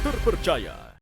terpercaya.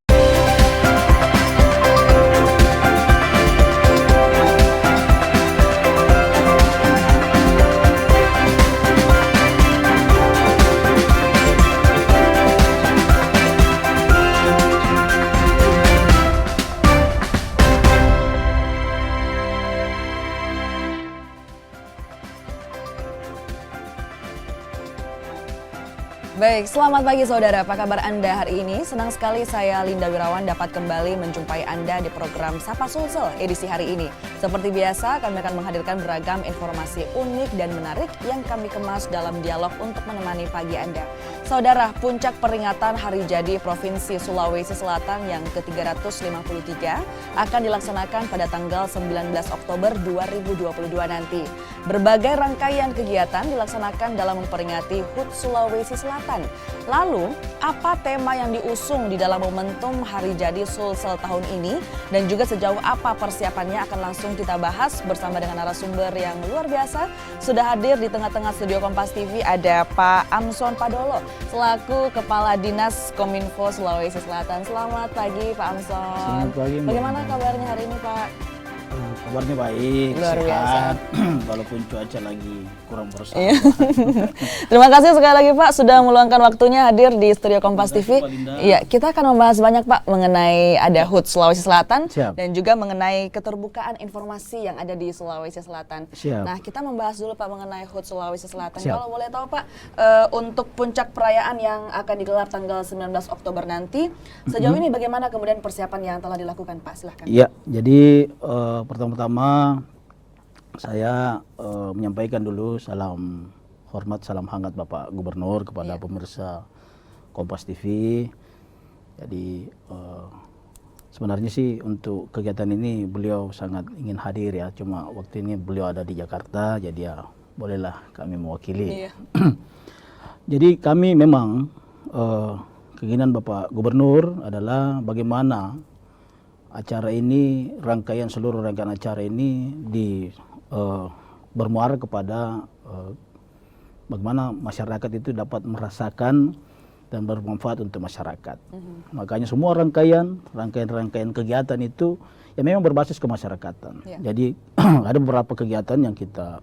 Baik, selamat pagi saudara. Apa kabar Anda hari ini? Senang sekali saya Linda Wirawan dapat kembali menjumpai Anda di program Sapa Sulsel edisi hari ini. Seperti biasa, kami akan menghadirkan beragam informasi unik dan menarik yang kami kemas dalam dialog untuk menemani pagi Anda. Saudara, puncak peringatan Hari Jadi Provinsi Sulawesi Selatan yang ke-353 akan dilaksanakan pada tanggal 19 Oktober 2022 nanti. Berbagai rangkaian kegiatan dilaksanakan dalam memperingati HUT Sulawesi Selatan. Lalu, apa tema yang diusung di dalam momentum Hari Jadi Sulsel tahun ini dan juga sejauh apa persiapannya akan langsung kita bahas bersama dengan narasumber yang luar biasa. Sudah hadir di tengah-tengah studio Kompas TV ada Pak Amson Padolo selaku Kepala Dinas Kominfo Sulawesi Selatan. Selamat pagi Pak Amson. Selamat pagi, Mbak. Bagaimana kabarnya hari ini Pak? Kabarnya baik, Luar sehat, walaupun cuaca lagi kurang bersama. Terima kasih sekali lagi Pak sudah meluangkan waktunya hadir di studio Kompas TV. Iya, kita akan membahas banyak Pak mengenai ada HUT Sulawesi Selatan. Siap. Dan juga mengenai keterbukaan informasi yang ada di Sulawesi Selatan. Siap. Nah, kita membahas dulu Pak mengenai HUT Sulawesi Selatan. Siap. Kalau boleh tahu Pak, untuk puncak perayaan yang akan digelar tanggal 19 Oktober nanti, sejauh ini bagaimana kemudian persiapan yang telah dilakukan Pak? Silahkan. Iya, jadi pertama-tama saya menyampaikan dulu salam hormat, salam hangat Bapak Gubernur kepada pemirsa Kompas TV. Jadi sebenarnya sih untuk kegiatan ini beliau sangat ingin hadir ya, cuma waktu ini beliau ada di Jakarta, jadi ya bolehlah kami mewakili. Iya. Jadi kami memang keinginan Bapak Gubernur adalah bagaimana acara ini, seluruh rangkaian acara ini bermuara kepada bagaimana masyarakat itu dapat merasakan dan bermanfaat untuk masyarakat. Makanya semua rangkaian kegiatan itu ya memang berbasis kemasyarakatan. Yeah. Jadi ada beberapa kegiatan yang kita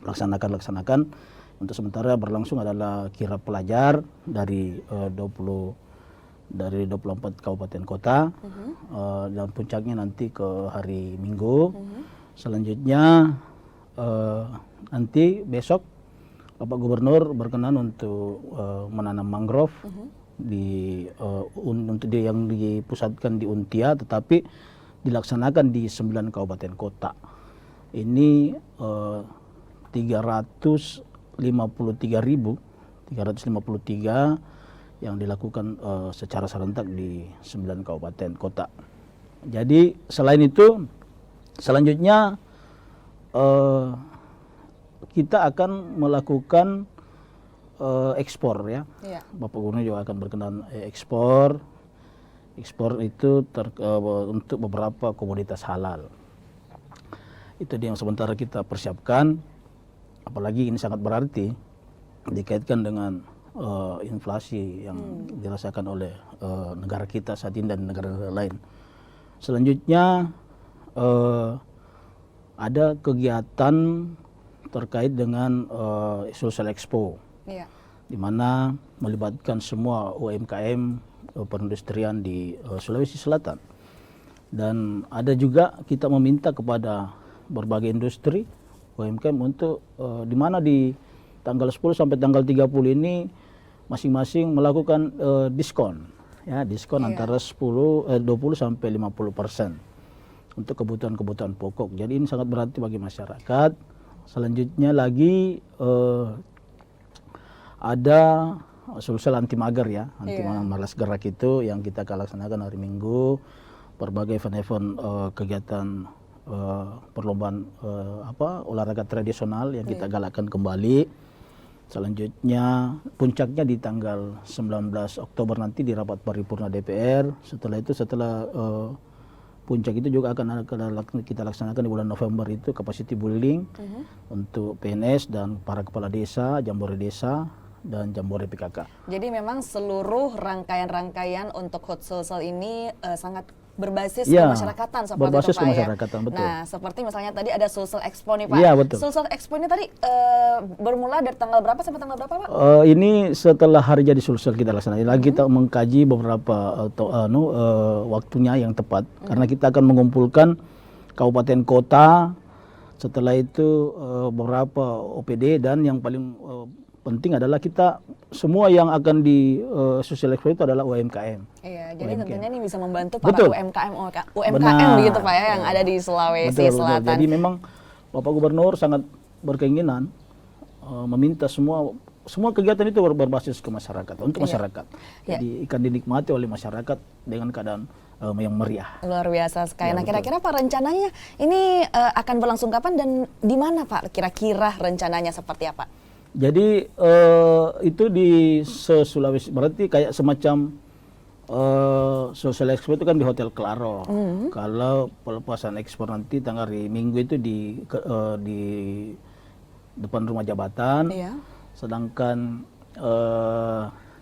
laksanakan. Untuk sementara berlangsung adalah kirap pelajar dari 24 kabupaten kota, dan puncaknya nanti ke hari Minggu. Selanjutnya nanti besok Bapak Gubernur berkenan untuk menanam mangrove yang dipusatkan di Untia, tetapi dilaksanakan di 9 kabupaten kota. Ini 353 yang dilakukan secara serentak di 9 kabupaten kota. Jadi selain itu, selanjutnya kita akan melakukan ekspor ya. Iya. Bapak Gubernur juga akan berkenan ekspor itu untuk beberapa komoditas halal. Itu yang sementara kita persiapkan, apalagi ini sangat berarti dikaitkan dengan inflasi yang dirasakan oleh negara kita saat ini dan negara-negara lain. Selanjutnya ada kegiatan terkait dengan Sulsel Expo, di mana melibatkan semua UMKM perindustrian di Sulawesi Selatan. Dan ada juga kita meminta kepada berbagai industri UMKM untuk di mana di tanggal 10 sampai tanggal 30 ini masing-masing melakukan diskon antara 20 sampai 50% untuk kebutuhan-kebutuhan pokok. Jadi ini sangat berarti bagi masyarakat. Selanjutnya lagi ada Sulsel anti mager ya, anti malas gerak itu yang kita akan laksanakan hari Minggu. Berbagai event-event kegiatan perlombaan olahraga tradisional yang kita galakkan kembali. Selanjutnya puncaknya di tanggal 19 Oktober nanti di rapat paripurna DPR. Setelah itu, puncak itu juga akan kita laksanakan di bulan November itu capacity building untuk PNS dan para kepala desa, jambore desa. dan Jambore PKK. Jadi memang seluruh rangkaian-rangkaian untuk Hut Sulsel ini sangat berbasis Ya, kemasyarakatan seperti berbasis itu Pak kemasyarakatan, ya. betul. Nah, seperti misalnya tadi ada Sulsel Expo nih Pak. Iya, betul. Sulsel Expo ini tadi bermula dari tanggal berapa sampai tanggal berapa Pak? Ini setelah hari jadi Sulsel kita laksanakan. Lagi kita mengkaji beberapa waktunya yang tepat, karena kita akan mengumpulkan kabupaten kota. Setelah itu beberapa OPD, dan yang paling penting adalah kita semua yang akan di Social Expo itu adalah UMKM. Iya, jadi tentunya ini bisa membantu para Betul. UMKM Benar. begitu Pak ya, yang ada di Sulawesi Betul. Selatan. Jadi memang Bapak Gubernur sangat berkeinginan meminta semua kegiatan itu berbasis ke masyarakat, untuk masyarakat. Jadi akan dinikmati oleh masyarakat dengan keadaan yang meriah. Luar biasa sekali. Ya, Nah, kira-kira Pak rencananya ini akan berlangsung kapan dan di mana Pak? Kira-kira rencananya seperti apa? Jadi itu di Sulawesi, berarti kayak semacam Social Expo itu kan di Hotel Claro. Kalau pelepasan ekspor nanti tanggal hari Minggu itu di depan rumah jabatan. Iya. Sedangkan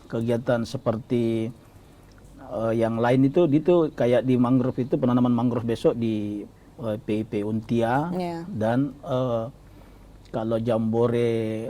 kegiatan seperti yang lain itu kayak di mangrove itu, penanaman mangrove besok di PIP Untia. Iya. Dan kalau Jambore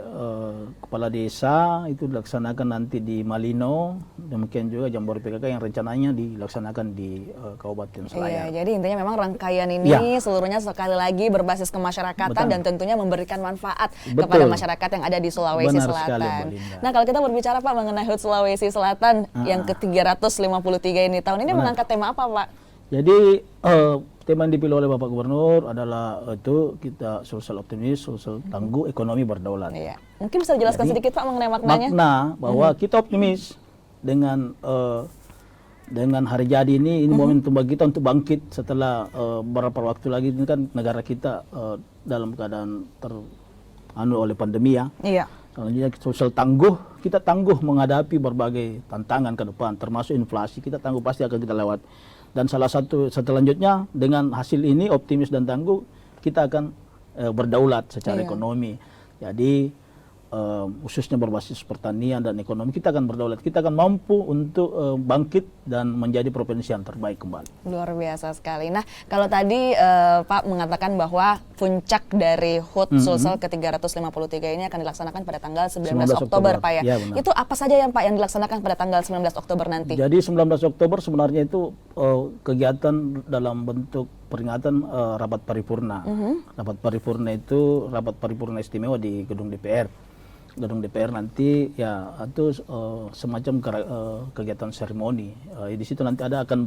kepala desa itu dilaksanakan nanti di Malino, demikian juga Jambore PKK yang rencananya dilaksanakan di Kabupaten Selayar. Iya, jadi intinya memang rangkaian ini seluruhnya sekali lagi berbasis kemasyarakatan dan tentunya memberikan manfaat kepada masyarakat yang ada di Sulawesi Benar Selatan. sekali, Mbak Linda. Nah, kalau kita berbicara Pak mengenai HUT Sulawesi Selatan yang ke-353 ini, tahun ini mengangkat tema apa Pak? Jadi tema yang dipilih oleh Bapak Gubernur adalah itu kita social optimis, social tangguh, ekonomi berdaulat. Iya. Mungkin bisa dijelaskan sedikit Pak mengenai maknanya? Makna bahwa kita optimis dengan hari jadi ini momentum bagi kita untuk bangkit setelah beberapa waktu lagi. Ini kan negara kita dalam keadaan oleh pandemi ya. Iya. Selanjutnya sosial tangguh, kita tangguh menghadapi berbagai tantangan ke depan, termasuk inflasi. Kita tangguh, pasti akan kita lewat. Dan salah satu selanjutnya dengan hasil ini optimis dan tangguh, kita akan berdaulat secara ekonomi. Jadi khususnya berbasis pertanian dan ekonomi, kita akan berdaulat. Kita akan mampu untuk bangkit dan menjadi provinsi yang terbaik kembali. Luar biasa sekali. Nah, kalau tadi Pak mengatakan bahwa puncak dari HUT Sulsel ke-353 ini akan dilaksanakan pada tanggal 19 Oktober, Pak ya. Ya, itu apa saja yang Pak yang dilaksanakan pada tanggal 19 Oktober nanti? Jadi 19 Oktober sebenarnya itu kegiatan dalam bentuk peringatan rapat paripurna. Rapat paripurna itu rapat paripurna istimewa di gedung DPR. Gedung DPR nanti ya itu semacam kegiatan seremoni. Di situ nanti akan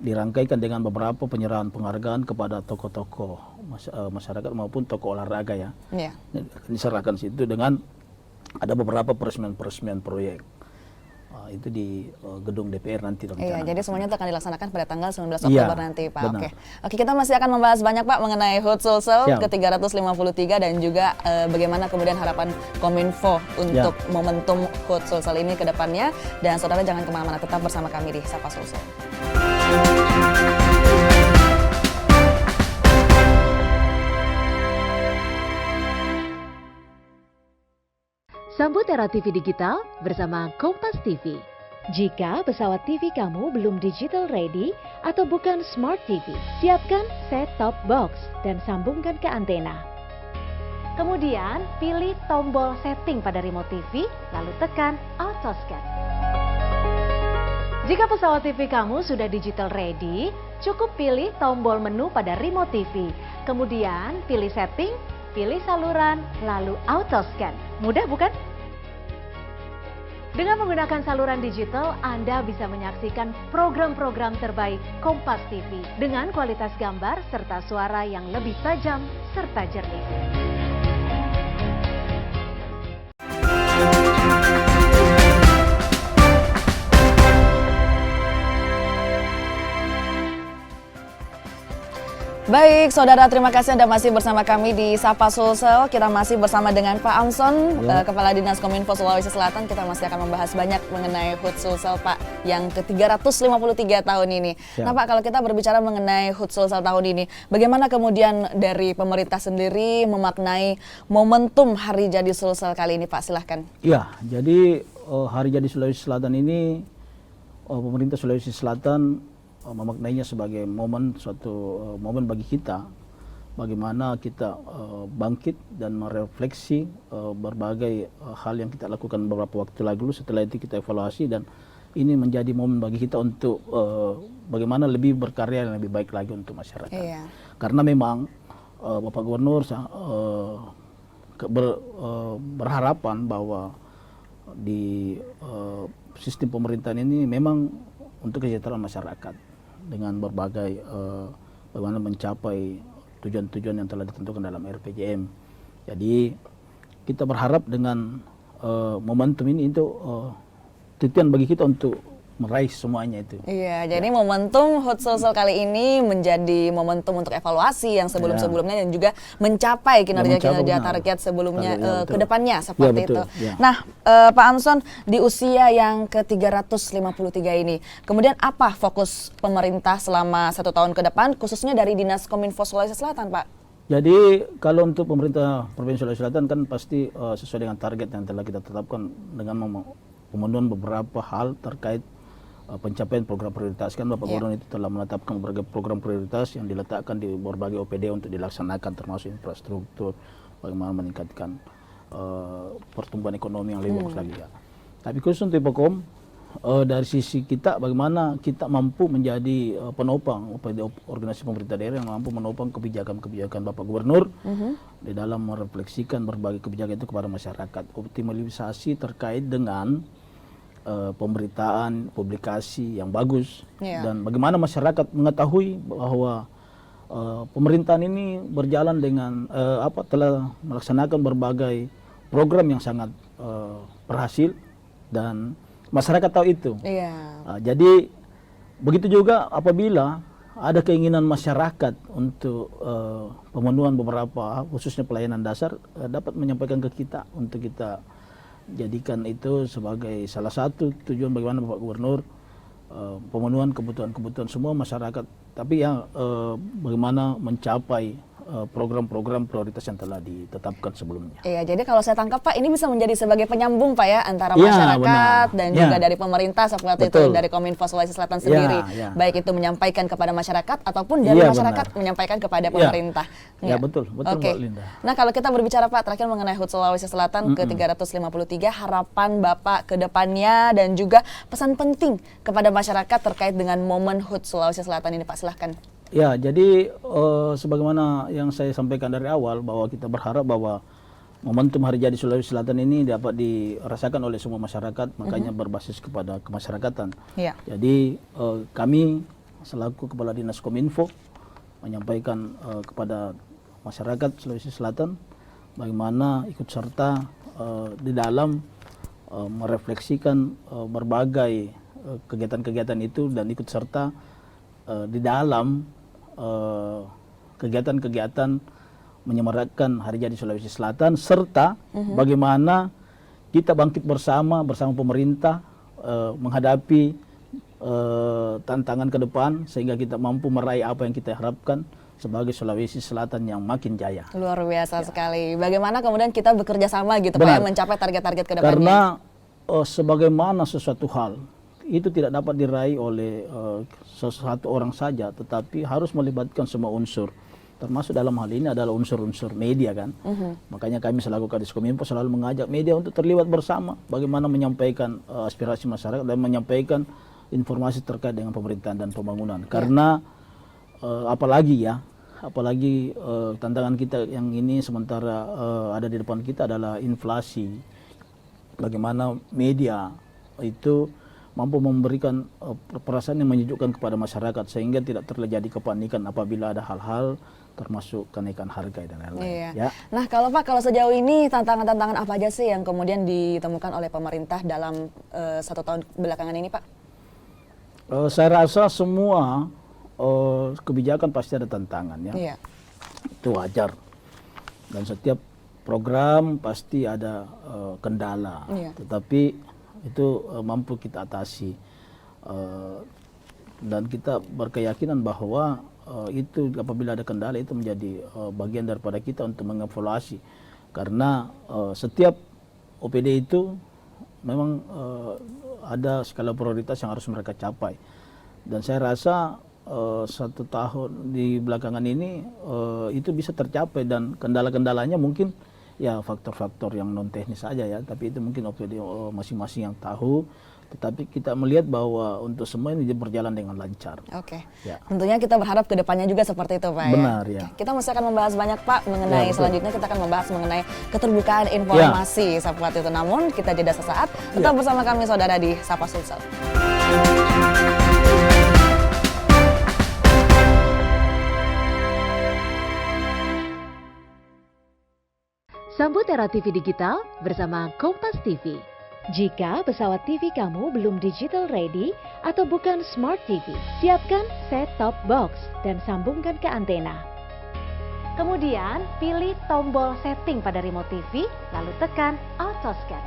dirangkaikan dengan beberapa penyerahan penghargaan kepada tokoh-tokoh masyarakat maupun tokoh olahraga ya. Iya. Diserahkan situ dengan ada beberapa peresmian proyek. Itu di gedung DPR nanti rencana. Iya, jadi semuanya itu akan dilaksanakan pada tanggal 19 Oktober nanti, Pak. Benar. Oke, kita masih akan membahas banyak Pak mengenai HUT Sulsel ke-353 dan juga bagaimana kemudian harapan Kominfo untuk momentum HUT Sulsel ini ke depannya. Dan saudara jangan kemana-mana, tetap bersama kami di Sapa Sulsel. Sambut era TV digital bersama Kompas TV. Jika pesawat TV kamu belum digital ready atau bukan smart TV, siapkan set-top box dan sambungkan ke antena. Kemudian pilih tombol setting pada remote TV, lalu tekan auto scan. Jika pesawat TV kamu sudah digital ready, cukup pilih tombol menu pada remote TV. Kemudian pilih setting, pilih saluran, lalu auto scan. Mudah bukan? Dengan menggunakan saluran digital, Anda bisa menyaksikan program-program terbaik Kompas TV dengan kualitas gambar serta suara yang lebih tajam serta jernih. Baik, saudara, terima kasih Anda masih bersama kami di Sapa Sulsel. Kita masih bersama dengan Pak Amson, Kepala Dinas Kominfo Sulawesi Selatan. Kita masih akan membahas banyak mengenai HUT Sulsel, Pak, yang ke-353 tahun ini. Siap. Nah, Pak, kalau kita berbicara mengenai HUT Sulsel tahun ini, bagaimana kemudian dari pemerintah sendiri memaknai momentum Hari Jadi Sulsel kali ini, Pak? Silahkan. Ya, jadi Hari Jadi Sulawesi Selatan ini, pemerintah Sulawesi Selatan memaknainya sebagai suatu momen bagi kita, bagaimana kita bangkit dan merefleksi berbagai hal yang kita lakukan beberapa waktu lalu. Setelah itu kita evaluasi, dan ini menjadi momen bagi kita untuk bagaimana lebih berkarya dan lebih baik lagi untuk masyarakat. Iya. Karena memang Bapak Gubernur berharapan bahwa di sistem pemerintahan ini memang untuk kesejahteraan masyarakat, dengan berbagai bagaimana mencapai tujuan-tujuan yang telah ditentukan dalam RPJM. Jadi kita berharap dengan momentum ini itu tujuan bagi kita untuk meraih semuanya itu. Iya, jadi momentum HUT Sulsel kali ini menjadi momentum untuk evaluasi yang sebelum-sebelumnya dan juga mencapai kinerja-kinerja target sebelumnya ke depannya seperti itu. Ya. Nah, Pak Amson, di usia yang ke-353 ini, kemudian apa fokus pemerintah selama 1 tahun ke depan, khususnya dari Dinas Kominfo Sulawesi Selatan, Pak? Jadi kalau untuk pemerintah Provinsi Sulawesi Selatan kan pasti sesuai dengan target yang telah kita tetapkan dengan pemenuhan beberapa hal terkait pencapaian program prioritas. Kan Bapak Gubernur itu telah menetapkan berbagai program prioritas yang diletakkan di berbagai OPD untuk dilaksanakan, termasuk infrastruktur, bagaimana meningkatkan pertumbuhan ekonomi yang lebih bagus lagi ya. Tapi khusus untuk Ipokom, dari sisi kita bagaimana kita mampu menjadi penopang organisasi pemerintah daerah yang mampu menopang kebijakan-kebijakan Bapak Gubernur di dalam merefleksikan berbagai kebijakan itu kepada masyarakat. Optimalisasi terkait dengan pemberitaan, publikasi yang bagus, dan bagaimana masyarakat mengetahui bahwa pemerintahan ini berjalan dengan telah melaksanakan berbagai program yang sangat berhasil dan masyarakat tahu itu. Jadi begitu juga apabila ada keinginan masyarakat untuk pemenuhan beberapa khususnya pelayanan dasar, dapat menyampaikan ke kita untuk kita jadikan itu sebagai salah satu tujuan bagaimana Bapak Gubernur pemenuhan kebutuhan-kebutuhan semua masyarakat, tapi yang bagaimana mencapai program-program prioritas yang telah ditetapkan sebelumnya. Iya, jadi kalau saya tangkap Pak, ini bisa menjadi sebagai penyambung Pak ya antara masyarakat dan juga dari pemerintah seperti itu, dari Kominfo Sulawesi Selatan sendiri. Baik itu menyampaikan kepada masyarakat ataupun dari masyarakat menyampaikan kepada pemerintah. Ya, betul Mbak Linda. Nah, kalau kita berbicara Pak terakhir mengenai HUT Sulawesi Selatan ke-353, harapan Bapak ke depannya dan juga pesan penting kepada masyarakat terkait dengan momen HUT Sulawesi Selatan ini, Pak, silahkan. Ya, jadi sebagaimana yang saya sampaikan dari awal bahwa kita berharap bahwa momentum Hari Jadi Sulawesi Selatan ini dapat dirasakan oleh semua masyarakat, makanya berbasis kepada kemasyarakatan. Jadi kami selaku Kepala Dinas Kominfo menyampaikan kepada masyarakat Sulawesi Selatan bagaimana ikut serta di dalam merefleksikan berbagai kegiatan-kegiatan itu dan ikut serta di dalam kegiatan-kegiatan menyemarakan Hari Jadi Sulawesi Selatan, serta bagaimana kita bangkit bersama pemerintah menghadapi tantangan ke depan sehingga kita mampu meraih apa yang kita harapkan sebagai Sulawesi Selatan yang makin jaya. Luar biasa sekali. Bagaimana kemudian kita bekerja sama gitu Pak, mencapai target-target ke depannya? Karena sebagaimana sesuatu hal itu tidak dapat diraih oleh sesuatu orang saja, tetapi harus melibatkan semua unsur, termasuk dalam hal ini adalah unsur-unsur media kan. Makanya kami selaku Kadis Kominfo selalu mengajak media untuk terlibat bersama, bagaimana menyampaikan aspirasi masyarakat dan menyampaikan informasi terkait dengan pemerintahan dan pembangunan. Karena apalagi tantangan kita yang ini sementara ada di depan kita adalah inflasi. Bagaimana media itu mampu memberikan perasaan yang menyejukkan kepada masyarakat sehingga tidak terjadi kepanikan apabila ada hal-hal termasuk kenaikan harga dan lain-lain. Ya. Nah, kalau sejauh ini tantangan-tantangan apa aja sih yang kemudian ditemukan oleh pemerintah dalam 1 tahun belakangan ini, Pak? Saya rasa semua kebijakan pasti ada tantangan ya. Iya. Itu wajar. Dan setiap program pasti ada kendala. Iya. Tetapi itu mampu kita atasi. Dan kita berkeyakinan bahwa itu apabila ada kendala itu menjadi bagian daripada kita untuk mengevaluasi. Karena setiap OPD itu memang ada skala prioritas yang harus mereka capai. Dan saya rasa 1 tahun di belakangan ini itu bisa tercapai, dan kendala-kendalanya mungkin ya faktor-faktor yang non teknis saja ya, tapi itu mungkin OPD masing-masing yang tahu. Tetapi kita melihat bahwa untuk semua ini berjalan dengan lancar. Oke. Ya. Tentunya kita berharap ke depannya juga seperti itu, Pak. Benar ya. ya. Kita masih akan membahas banyak, Pak, mengenai Ya, selanjutnya kita akan membahas mengenai keterbukaan informasi seperti itu. Namun kita jeda sesaat. Tetap bersama kami saudara di Sapa Sulsel. Sambut era TV digital bersama Kompas TV. Jika pesawat TV kamu belum digital ready atau bukan smart TV, siapkan set-top box dan sambungkan ke antena. Kemudian pilih tombol setting pada remote TV, lalu tekan auto scan.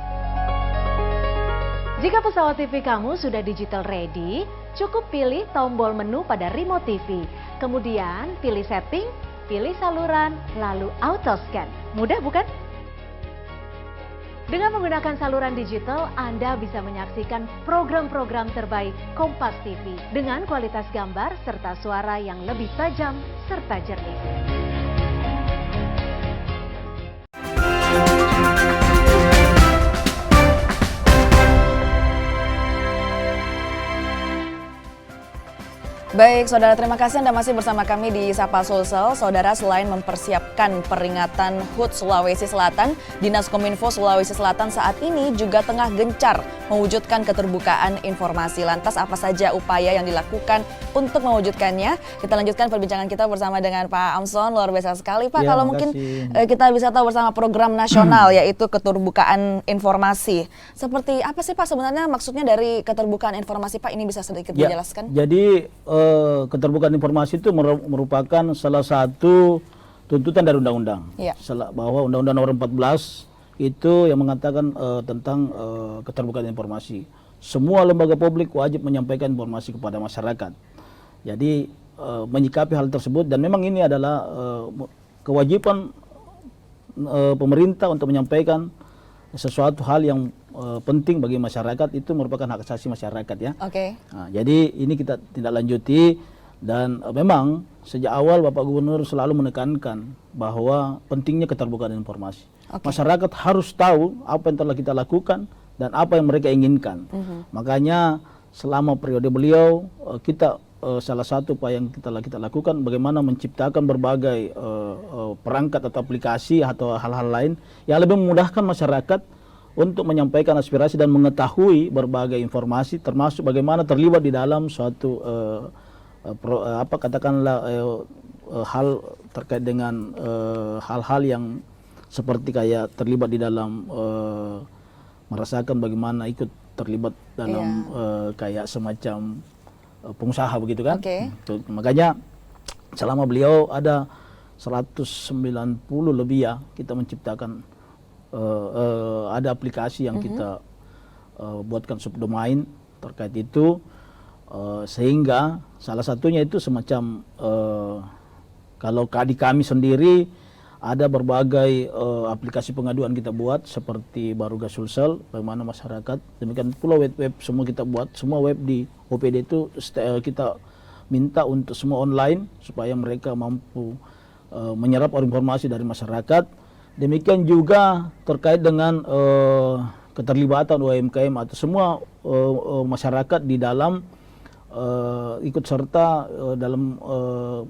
Jika pesawat TV kamu sudah digital ready, cukup pilih tombol menu pada remote TV. Kemudian pilih setting, pilih saluran, lalu auto scan. Mudah bukan? Dengan menggunakan saluran digital, Anda bisa menyaksikan program-program terbaik Kompas TV dengan kualitas gambar serta suara yang lebih tajam serta jernih. Baik, saudara, terima kasih Anda masih bersama kami di Sapa Sulsel. Saudara, selain mempersiapkan peringatan HUT Sulawesi Selatan, Dinas Kominfo Sulawesi Selatan saat ini juga tengah gencar mewujudkan keterbukaan informasi. Lantas apa saja upaya yang dilakukan untuk mewujudkannya? Kita lanjutkan perbincangan kita bersama dengan Pak Amson. Luar biasa sekali, Pak. Ya, kalau mungkin kita bisa tahu bersama program nasional yaitu keterbukaan informasi. Seperti apa sih, Pak, sebenarnya maksudnya dari keterbukaan informasi, Pak? Ini bisa sedikit dijelaskan? Jadi keterbukaan informasi itu merupakan salah satu tuntutan dari undang-undang. Ya. Bahwa Undang-Undang Nomor 14 itu yang mengatakan tentang keterbukaan informasi. Semua lembaga publik wajib menyampaikan informasi kepada masyarakat. Jadi menyikapi hal tersebut, dan memang ini adalah kewajiban pemerintah untuk menyampaikan sesuatu hal yang penting bagi masyarakat, itu merupakan hak asasi masyarakat ya. Oke. Nah, jadi ini kita tindak lanjuti, dan memang sejak awal Bapak Gubernur selalu menekankan bahwa pentingnya keterbukaan informasi. Masyarakat harus tahu apa yang telah kita lakukan dan apa yang mereka inginkan. Makanya selama periode beliau kita salah satu upaya yang kita lakukan bagaimana menciptakan berbagai perangkat atau aplikasi atau hal-hal lain yang lebih memudahkan masyarakat untuk menyampaikan aspirasi dan mengetahui berbagai informasi, termasuk bagaimana terlibat di dalam suatu hal terkait dengan hal-hal yang seperti kayak terlibat di dalam merasakan bagaimana ikut terlibat dalam kayak semacam pengusaha begitu kan. Makanya selama beliau ada 190 lebih ya, kita menciptakan ada aplikasi yang kita buatkan subdomain terkait itu, sehingga salah satunya itu semacam kalau di kami sendiri ada berbagai aplikasi pengaduan kita buat seperti Baruga Sulsel, bagaimana masyarakat, demikian pula web semua kita buat, semua web di OPD itu kita minta untuk semua online supaya mereka mampu menyerap informasi dari masyarakat. Demikian juga terkait dengan keterlibatan UMKM atau semua masyarakat di dalam ikut serta dalam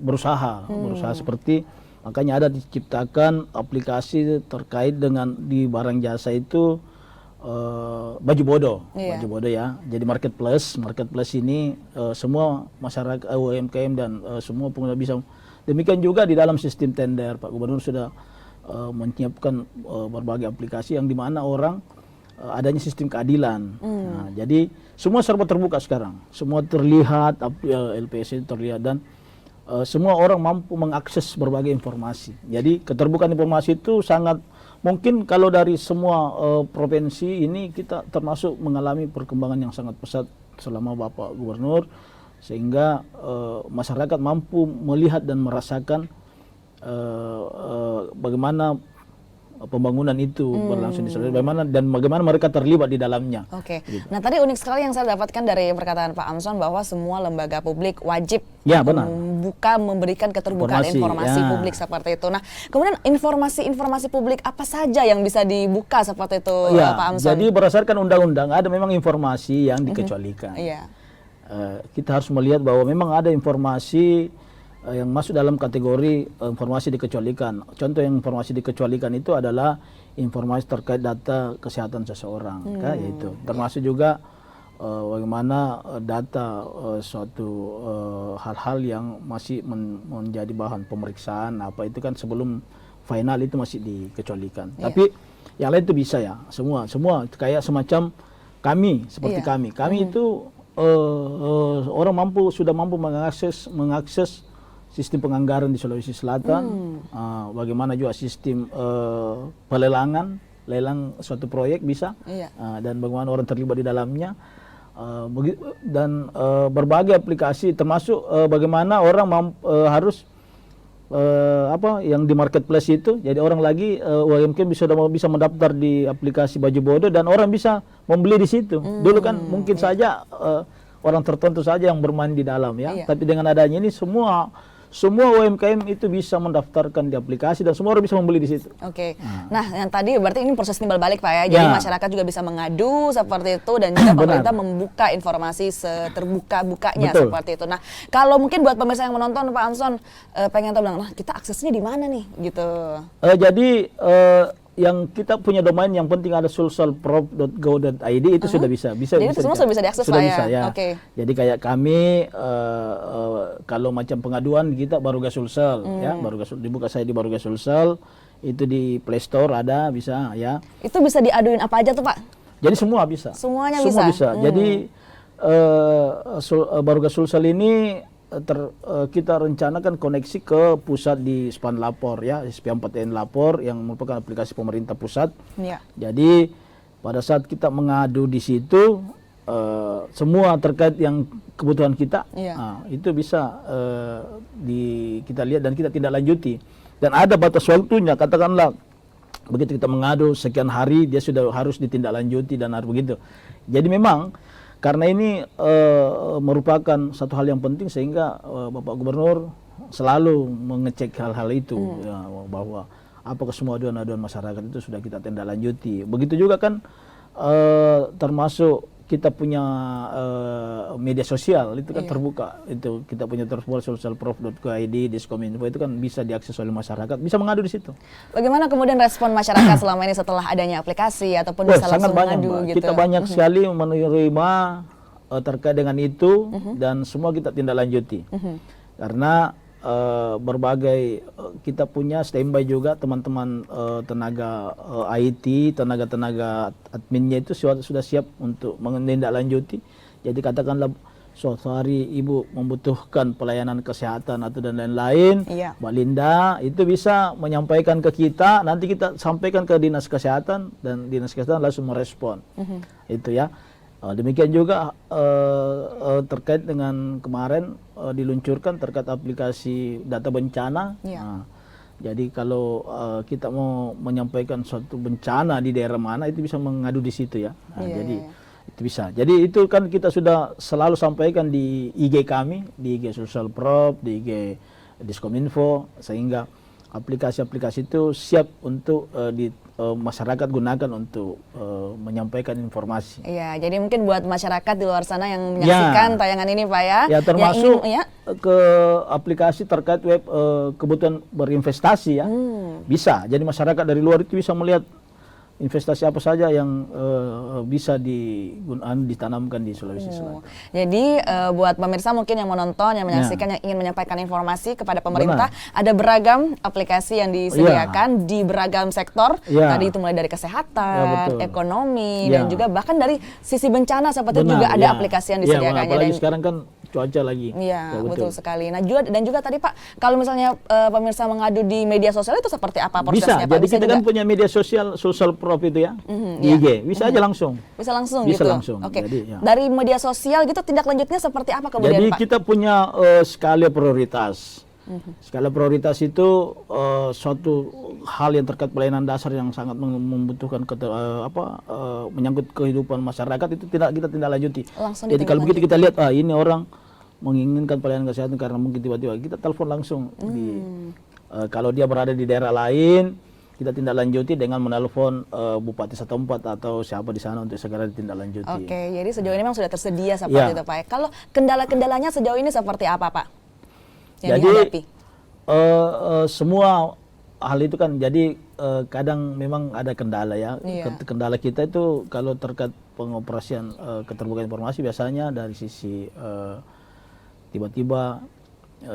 berusaha seperti, makanya ada diciptakan aplikasi terkait dengan di barang jasa itu baju bodo ya. Jadi marketplace ini semua masyarakat UMKM dan semua pengguna bisa. Demikian juga di dalam sistem tender, Pak Gubernur sudah menyiapkan berbagai aplikasi yang dimana orang adanya sistem keadilan. Nah, jadi semua serba terbuka sekarang, semua terlihat, LPS itu terlihat, dan semua orang mampu mengakses berbagai informasi. Jadi keterbukaan informasi itu sangat mungkin kalau dari semua provinsi ini kita termasuk mengalami perkembangan yang sangat pesat selama Bapak Gubernur, sehingga masyarakat mampu melihat dan merasakan bagaimana pembangunan itu berlangsung di Sulawesi, bagaimana mereka terlibat di dalamnya. Oke. Gitu. Nah, tadi unik sekali yang saya dapatkan dari perkataan Pak Amson bahwa semua lembaga publik wajib memberikan keterbukaan informasi publik seperti itu. Nah, kemudian informasi publik apa saja yang bisa dibuka seperti itu, Pak Amson? Jadi berdasarkan undang-undang ada memang informasi yang dikecualikan. Kita harus melihat bahwa memang ada informasi yang masuk dalam kategori informasi dikecualikan. Contoh yang informasi dikecualikan itu adalah informasi terkait data kesehatan seseorang, yaitu termasuk juga bagaimana data suatu hal-hal yang masih menjadi bahan pemeriksaan itu kan sebelum final itu masih dikecualikan. Tapi yang lain itu bisa ya, semua kayak semacam kami seperti kami itu orang sudah mampu mengakses sistem penganggaran di Sulawesi Selatan, bagaimana juga sistem pelelangan, lelang suatu proyek bisa, dan bagaimana orang terlibat di dalamnya, dan berbagai aplikasi, termasuk bagaimana orang harus yang di marketplace itu, jadi orang lagi UMKM bisa mendaftar di aplikasi Baju Bodo dan orang bisa membeli di situ. Dulu kan mungkin saja orang tertentu saja yang bermain di dalam tapi dengan adanya ini semua UMKM itu bisa mendaftarkan di aplikasi dan semua orang bisa membeli di situ. Oke. Nah, yang tadi berarti ini proses timbal balik Pak ya. Jadi masyarakat juga bisa mengadu seperti itu dan juga pemerintah membuka informasi seterbuka-bukanya seperti itu. Nah, kalau mungkin buat pemirsa yang menonton Pak Amson pengen tahu kita aksesnya di mana nih gitu. Jadi yang kita punya domain yang penting ada sulselprov.go.id itu sudah bisa. Jadi itu semua sudah bisa diakses sudah Pak bisa, ya. Jadi kayak kami kalau macam pengaduan kita Baruga Sulsel dibuka saya di Baruga Sulsel, itu di Play Store ada bisa ya. Itu bisa diaduin apa aja tuh Pak? Jadi semua bisa. Semuanya semua bisa. Jadi Baruga Sulsel ini kita rencanakan koneksi ke pusat di Span Lapor SP4N Lapor yang merupakan aplikasi pemerintah pusat. Jadi pada saat kita mengadu di situ semua terkait yang kebutuhan kita itu bisa kita lihat dan kita tindak lanjuti. Dan ada batas waktunya, katakanlah begitu kita mengadu sekian hari dia sudah harus ditindaklanjuti dan harus begitu. Jadi memang karena ini merupakan satu hal yang penting sehingga Bapak Gubernur selalu mengecek hal-hal itu bahwa apakah semua aduan-aduan masyarakat itu sudah kita tindaklanjuti. Begitu juga kan termasuk kita punya media sosial itu kan terbuka, itu kita punya terbuka sulselprov.go.id, Diskominfo itu kan bisa diakses oleh masyarakat, bisa mengadu di situ. Bagaimana kemudian respon masyarakat selama ini setelah adanya aplikasi ataupun bisa langsung mengadu gitu? Kita banyak sekali menerima terkait dengan itu dan semua kita tindak lanjuti karena berbagai kita punya standby juga teman-teman tenaga IT, tenaga adminnya itu sudah siap untuk menindaklanjuti. Jadi katakanlah suatu hari ibu membutuhkan pelayanan kesehatan atau dan lain-lain, Mbak Linda itu bisa menyampaikan ke kita, nanti kita sampaikan ke dinas kesehatan dan dinas kesehatan langsung merespon. Itu ya. Demikian juga terkait dengan kemarin diluncurkan terkait aplikasi data bencana. Jadi kalau kita mau menyampaikan suatu bencana di daerah mana itu bisa mengadu di situ ya. Jadi itu bisa. Jadi itu kan kita sudah selalu sampaikan di IG kami, di IG Sulselprov, di IG Diskominfo, sehingga aplikasi-aplikasi itu siap untuk masyarakat gunakan untuk menyampaikan informasi. Iya, jadi mungkin buat masyarakat di luar sana yang menyaksikan tayangan ini Pak ya. Ya termasuk ke aplikasi terkait kebutuhan berinvestasi ya. Bisa. Jadi masyarakat dari luar itu bisa melihat investasi apa saja yang bisa ditanamkan di Sulawesi Selatan. Jadi buat pemirsa mungkin yang menonton, yang menyaksikan, yang ingin menyampaikan informasi kepada pemerintah, ada beragam aplikasi yang disediakan di beragam sektor. Tadi itu mulai dari kesehatan, ekonomi, dan juga bahkan dari sisi bencana seperti itu juga ada aplikasi yang disediakannya. Apalagi sekarang kan cuaca lagi. Iya, betul sekali. Nah, juga tadi Pak, kalau misalnya pemirsa mengadu di media sosial itu seperti apa prosesnya, Bisa. Pak? Jadi kita kan punya media sosial, social proof itu ya, di IG. Bisa aja langsung. Bisa langsung Bisa gitu? langsung. Oke. Jadi, ya. Dari media sosial gitu, tindak lanjutnya seperti apa kemudian, Jadi Pak? kita punya skala prioritas. Skala prioritas itu suatu hal yang terkait pelayanan dasar yang sangat membutuhkan menyangkut kehidupan masyarakat, itu kita tindak lanjuti. Jadi kalau begitu kita lihat ini orang menginginkan pelayanan kesehatan karena mungkin tiba-tiba kita telepon langsung. Kalau dia berada di daerah lain, kita tindak lanjuti dengan menelpon Bupati setempat atau siapa di sana untuk segera ditindaklanjuti. Oke, jadi sejauh ini memang sudah tersedia seperti itu, Pak. Kalau kendala-kendalanya sejauh ini seperti apa, Pak? Yang dihadapi? Semua hal itu kan jadi kadang memang ada kendala ya. Kendala kita itu kalau terkait pengoperasian keterbukaan informasi biasanya dari sisi tiba-tiba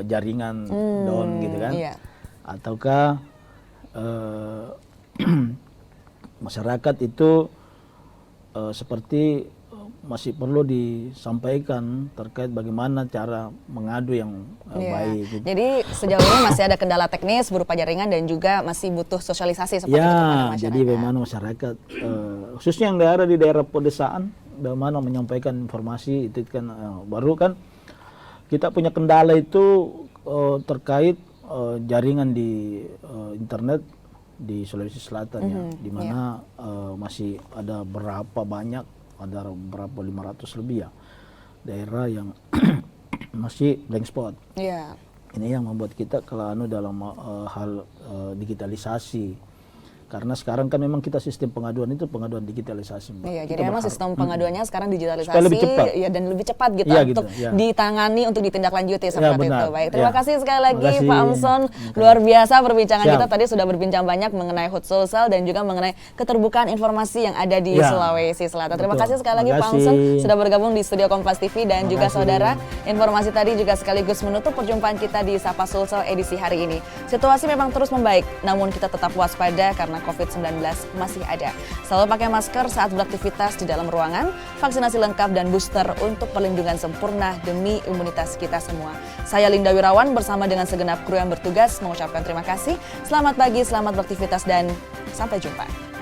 jaringan down gitu kan, ataukah masyarakat itu seperti masih perlu disampaikan terkait bagaimana cara mengadu yang baik. Gitu. Jadi sejauh ini masih ada kendala teknis berupa jaringan dan juga masih butuh sosialisasi seperti itu kepada masyarakat. Jadi bagaimana masyarakat, khususnya yang di daerah pedesaan, bagaimana menyampaikan informasi itu kan baru kan. Kita punya kendala itu terkait jaringan di internet di Sulawesi Selatan ya, di mana masih ada berapa 500 lebih ya daerah yang masih blank spot. Ini yang membuat kita kelanu dalam hal digitalisasi. Karena sekarang kan memang kita sistem pengaduan itu pengaduan digitalisasi. Jadi memang sistem pengaduannya sekarang digitalisasi lebih cepat. Dan lebih cepat gitu untuk ditangani, untuk ditindaklanjuti seperti itu. Baik, terima kasih sekali lagi Pak Amson. Luar biasa perbincangan kita tadi, sudah berbincang banyak mengenai Hut Sulsel dan juga mengenai keterbukaan informasi yang ada di Sulawesi Selatan. Terima kasih sekali lagi Pak Amson sudah bergabung di studio Kompas TV dan juga saudara. Informasi tadi juga sekaligus menutup perjumpaan kita di Sapa Sulsel edisi hari ini. Situasi memang terus membaik, namun kita tetap waspada karena COVID-19 masih ada. Selalu pakai masker saat beraktivitas di dalam ruangan, vaksinasi lengkap dan booster untuk perlindungan sempurna demi imunitas kita semua. Saya Linda Wirawan bersama dengan segenap kru yang bertugas mengucapkan terima kasih. Selamat pagi, selamat beraktivitas dan sampai jumpa.